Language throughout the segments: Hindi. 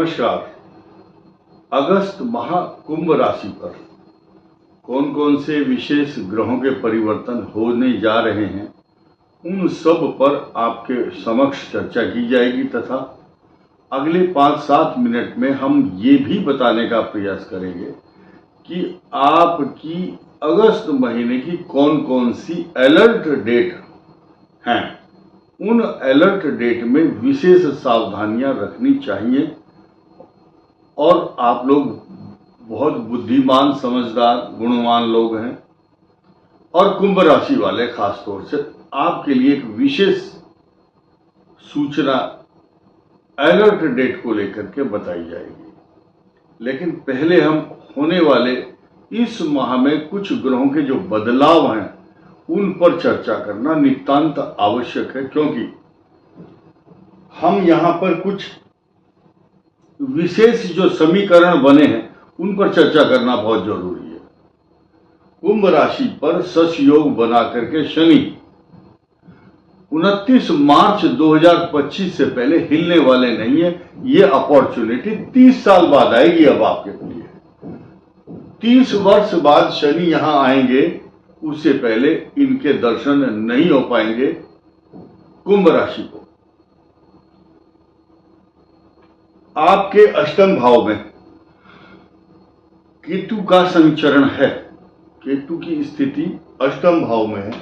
नमस्कार। अगस्त माह कुंभ राशि पर कौन कौन से विशेष ग्रहों के परिवर्तन होने जा रहे हैं, उन सब पर आपके समक्ष चर्चा की जाएगी तथा अगले 5-7 मिनट में हम ये भी बताने का प्रयास करेंगे कि आपकी अगस्त महीने की कौन कौन सी अलर्ट डेट हैं। उन अलर्ट डेट में विशेष सावधानियां रखनी चाहिए और आप लोग बहुत बुद्धिमान, समझदार, गुणवान लोग हैं और कुंभ राशि वाले खास तौर से आपके लिए एक विशेष सूचना अलर्ट डेट को लेकर के बताई जाएगी। लेकिन पहले हम होने वाले इस माह में कुछ ग्रहों के जो बदलाव हैं उन पर चर्चा करना नितांत आवश्यक है, क्योंकि हम यहां पर कुछ विशेष जो समीकरण बने हैं उन पर चर्चा करना बहुत जरूरी है। कुंभ राशि पर सस योग बना करके शनि 29 मार्च 2025 से पहले हिलने वाले नहीं है। ये अपॉर्चुनिटी 30 साल बाद आएगी। अब आपके लिए 30 वर्ष बाद शनि यहां आएंगे, उससे पहले इनके दर्शन नहीं हो पाएंगे। कुंभ राशि को आपके अष्टम भाव में केतु का संचरण है। केतु की स्थिति अष्टम भाव में है।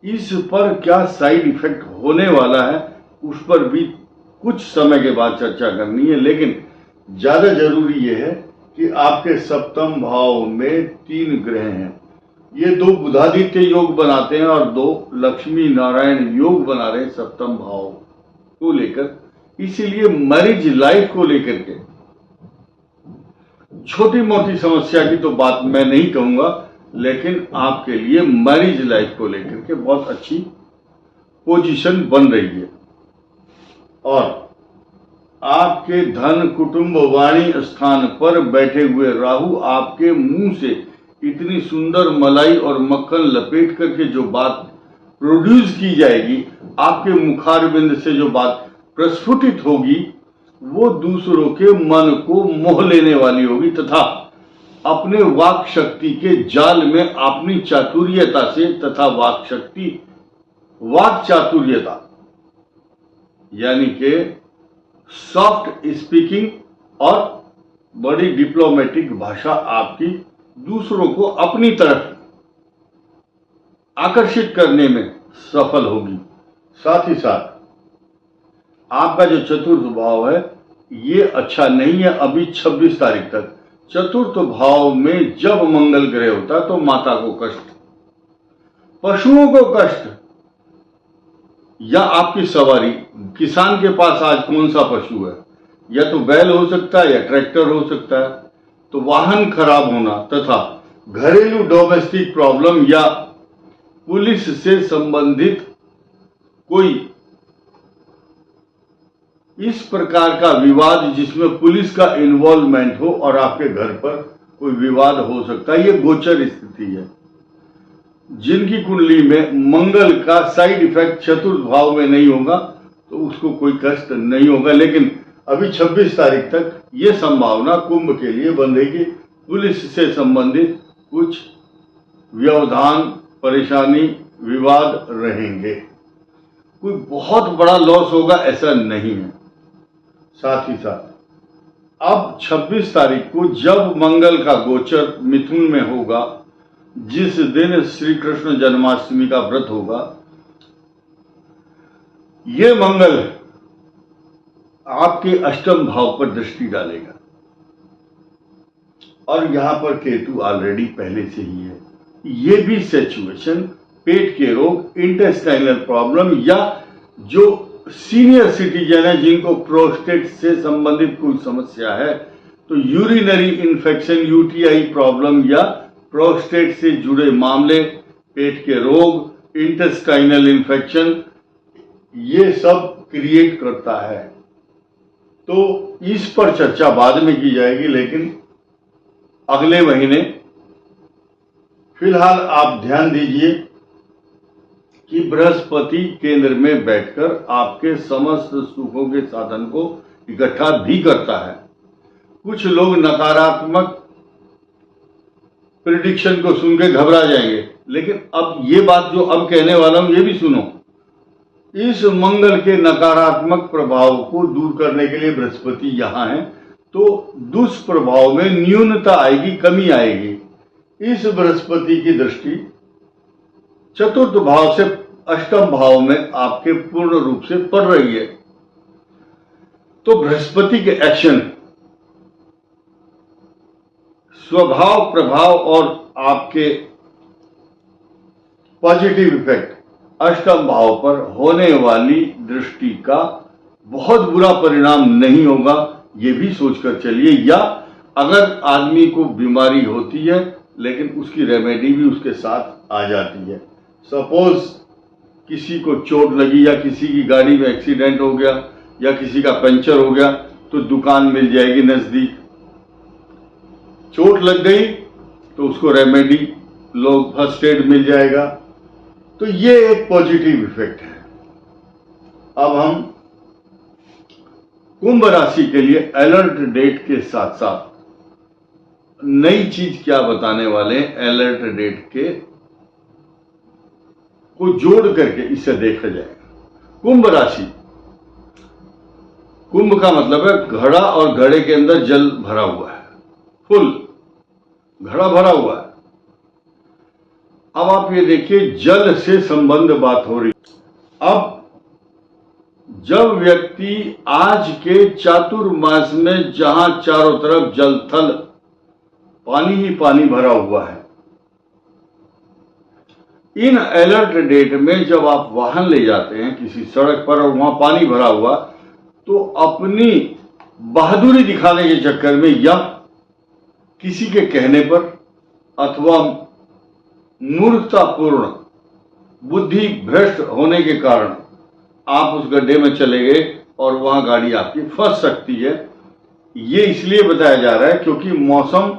इस पर क्या साइड इफेक्ट होने वाला है उस पर भी कुछ समय के बाद चर्चा करनी है। लेकिन ज्यादा जरूरी यह है कि आपके सप्तम भाव में 3 ग्रह हैं। ये 2 बुधादित्य योग बनाते हैं और 2 लक्ष्मी नारायण योग बना रहे हैं सप्तम भाव को लेकर। इसीलिए मैरिज लाइफ को लेकर के छोटी मोटी समस्या की तो बात मैं नहीं कहूंगा, लेकिन आपके लिए मैरिज लाइफ को लेकर के बहुत अच्छी पोजीशन बन रही है। और आपके धन, कुटुंब, वाणी स्थान पर बैठे हुए राहु आपके मुंह से इतनी सुंदर मलाई और मक्खन लपेट करके जो बात प्रोड्यूस की जाएगी, आपके मुखारबिंद से जो बात प्रस्फुटित होगी, वो दूसरों के मन को मोह लेने वाली होगी तथा अपने वाक शक्ति के जाल में अपनी चातुर्यता से तथा वाक चातुर्यता यानी के सॉफ्ट स्पीकिंग और बड़ी डिप्लोमेटिक भाषा आपकी दूसरों को अपनी तरफ आकर्षित करने में सफल होगी। साथ ही साथ आपका जो चतुर्थ भाव है ये अच्छा नहीं है। अभी 26 तारीख तक चतुर्थ भाव में जब मंगल ग्रह होता है तो माता को कष्ट, पशुओं को कष्ट, या आपकी सवारी, किसान के पास आज कौन सा पशु है, या तो बैल हो सकता है या ट्रैक्टर हो सकता है, तो वाहन खराब होना तथा घरेलू डोमेस्टिक प्रॉब्लम या पुलिस से संबंधित कोई इस प्रकार का विवाद जिसमें पुलिस का इन्वॉल्वमेंट हो और आपके घर पर कोई विवाद हो सकता है। ये गोचर स्थिति है। जिनकी कुंडली में मंगल का साइड इफेक्ट चतुर्थ भाव में नहीं होगा तो उसको कोई कष्ट नहीं होगा। लेकिन अभी 26 तारीख तक ये संभावना कुंभ के लिए बन रही कि पुलिस से संबंधित कुछ व्यवधान, परेशानी, विवाद रहेंगे। कोई बहुत बड़ा लॉस होगा ऐसा नहीं है। साथ ही साथ अब 26 तारीख को जब मंगल का गोचर मिथुन में होगा, जिस दिन श्री कृष्ण जन्माष्टमी का व्रत होगा, ये मंगल आपके अष्टम भाव पर दृष्टि डालेगा और यहां पर केतु ऑलरेडी पहले से ही है। ये भी सिचुएशन पेट के रोग, इंटेस्टाइनल प्रॉब्लम या जो सीनियर सिटीजन है जिनको प्रोस्टेट से संबंधित कोई समस्या है, तो यूरिनरी इन्फेक्शन, यूटीआई प्रॉब्लम या प्रोस्टेट से जुड़े मामले, पेट के रोग, इंटेस्टाइनल इन्फेक्शन, ये सब क्रिएट करता है। तो इस पर चर्चा बाद में की जाएगी, लेकिन अगले महीने फिलहाल आप ध्यान दीजिए कि बृहस्पति केंद्र में बैठकर आपके समस्त सुखों के साधन को इकट्ठा भी करता है। कुछ लोग नकारात्मक प्रिडिक्शन को सुन के घबरा जाएंगे, लेकिन अब ये बात जो अब कहने वाला हूं ये भी सुनो। इस मंगल के नकारात्मक प्रभाव को दूर करने के लिए बृहस्पति यहां है, तो दुष्प्रभाव में न्यूनता आएगी, कमी आएगी। इस बृहस्पति की दृष्टि चतुर्थ भाव से अष्टम भाव में आपके पूर्ण रूप से पड़ रही है। तो बृहस्पति के एक्शन, स्वभाव, प्रभाव और आपके पॉजिटिव इफेक्ट अष्टम भाव पर होने वाली दृष्टि का बहुत बुरा परिणाम नहीं होगा, ये भी सोचकर चलिए। या अगर आदमी को बीमारी होती है लेकिन उसकी रेमेडी भी उसके साथ आ जाती है। सपोज किसी को चोट लगी या किसी की गाड़ी में एक्सीडेंट हो गया या किसी का पंचर हो गया, तो दुकान मिल जाएगी नजदीक। चोट लग गई तो उसको रेमेडी, लोग फर्स्ट एड मिल जाएगा। तो ये एक पॉजिटिव इफेक्ट है। अब हम कुंभ राशि के लिए अलर्ट डेट के साथ साथ नई चीज क्या बताने वाले हैं, अलर्ट डेट के को जोड़ करके इसे देखा जाएगा। कुंभ राशि, कुंभ का मतलब है घड़ा, और घड़े के अंदर जल भरा हुआ है, फुल घड़ा भरा हुआ है। अब आप ये देखिए, जल से संबंध बात हो रही। अब जब व्यक्ति आज के चातुर्मास में जहां चारों तरफ जल थल पानी ही पानी भरा हुआ है, इन अलर्ट डेट में जब आप वाहन ले जाते हैं किसी सड़क पर और वहां पानी भरा हुआ, तो अपनी बहादुरी दिखाने के चक्कर में या किसी के कहने पर अथवा मूर्खतापूर्ण बुद्धि भ्रष्ट होने के कारण आप उस गड्ढे में चले गए और वहां गाड़ी आपकी फंस सकती है। ये इसलिए बताया जा रहा है क्योंकि मौसम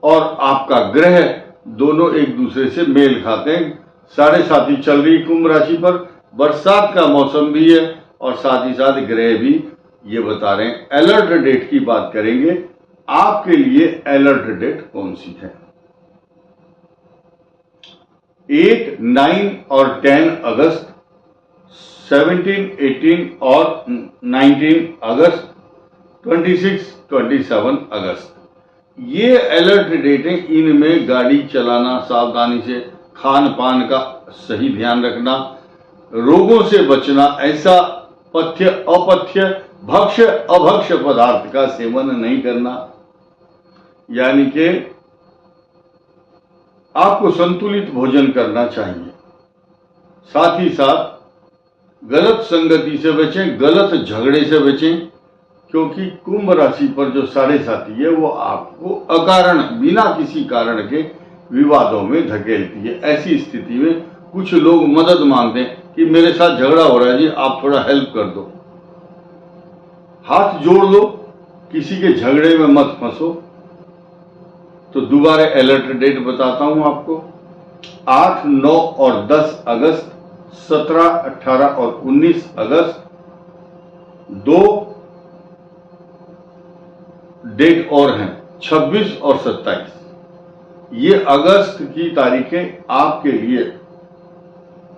और आपका ग्रह दोनों एक दूसरे से मेल खाते हैं। 7.5 चल रही कुंभ राशि पर, बरसात का मौसम भी है और साथ ही साथ ग्रह भी ये बता रहे हैं। अलर्ट डेट की बात करेंगे, आपके लिए अलर्ट डेट कौन सी है? 8, 9 और 10 अगस्त, 17, 18 और 19 अगस्त, 26, 27 अगस्त, ये अलर्ट डेट है। इनमें गाड़ी चलाना सावधानी से, खान पान का सही ध्यान रखना, रोगों से बचना, ऐसा पथ्य अपथ्य भक्ष्य अभक्ष्य पदार्थ का सेवन नहीं करना, यानी कि आपको संतुलित भोजन करना चाहिए। साथ ही साथ गलत संगति से बचें, गलत झगड़े से बचें, क्योंकि कुंभ राशि पर जो 7.5 है वो आपको अकारण बिना किसी कारण के विवादों में धकेलती है। ऐसी स्थिति में कुछ लोग मदद मांगते हैं कि मेरे साथ झगड़ा हो रहा है जी, आप थोड़ा हेल्प कर दो। हाथ जोड़ लो, किसी के झगड़े में मत फंसो। तो दोबारा अलर्ट डेट बताता हूं आपको, 8, 9 और 10 अगस्त, 17, 18 और 19 अगस्त, 2 डेट और हैं, 26 और 27। ये अगस्त की तारीखें आपके लिए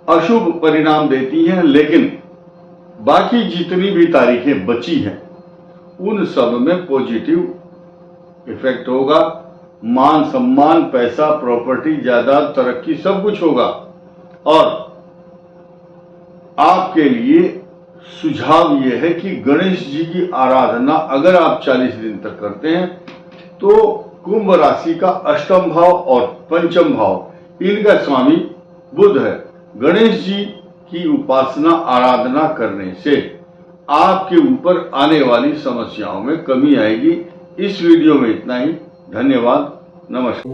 अशुभ परिणाम देती हैं, लेकिन बाकी जितनी भी तारीखें बची हैं उन सब में पॉजिटिव इफेक्ट होगा। मान सम्मान, पैसा, प्रॉपर्टी, जायदाद, तरक्की सब कुछ होगा। और आपके लिए सुझाव यह है कि गणेश जी की आराधना अगर आप 40 दिन तक करते हैं तो कुंभ राशि का अष्टम भाव और पंचम भाव इनका स्वामी बुध है। गणेश जी की उपासना आराधना करने से आपके ऊपर आने वाली समस्याओं में कमी आएगी। इस वीडियो में इतना ही। धन्यवाद। नमस्कार।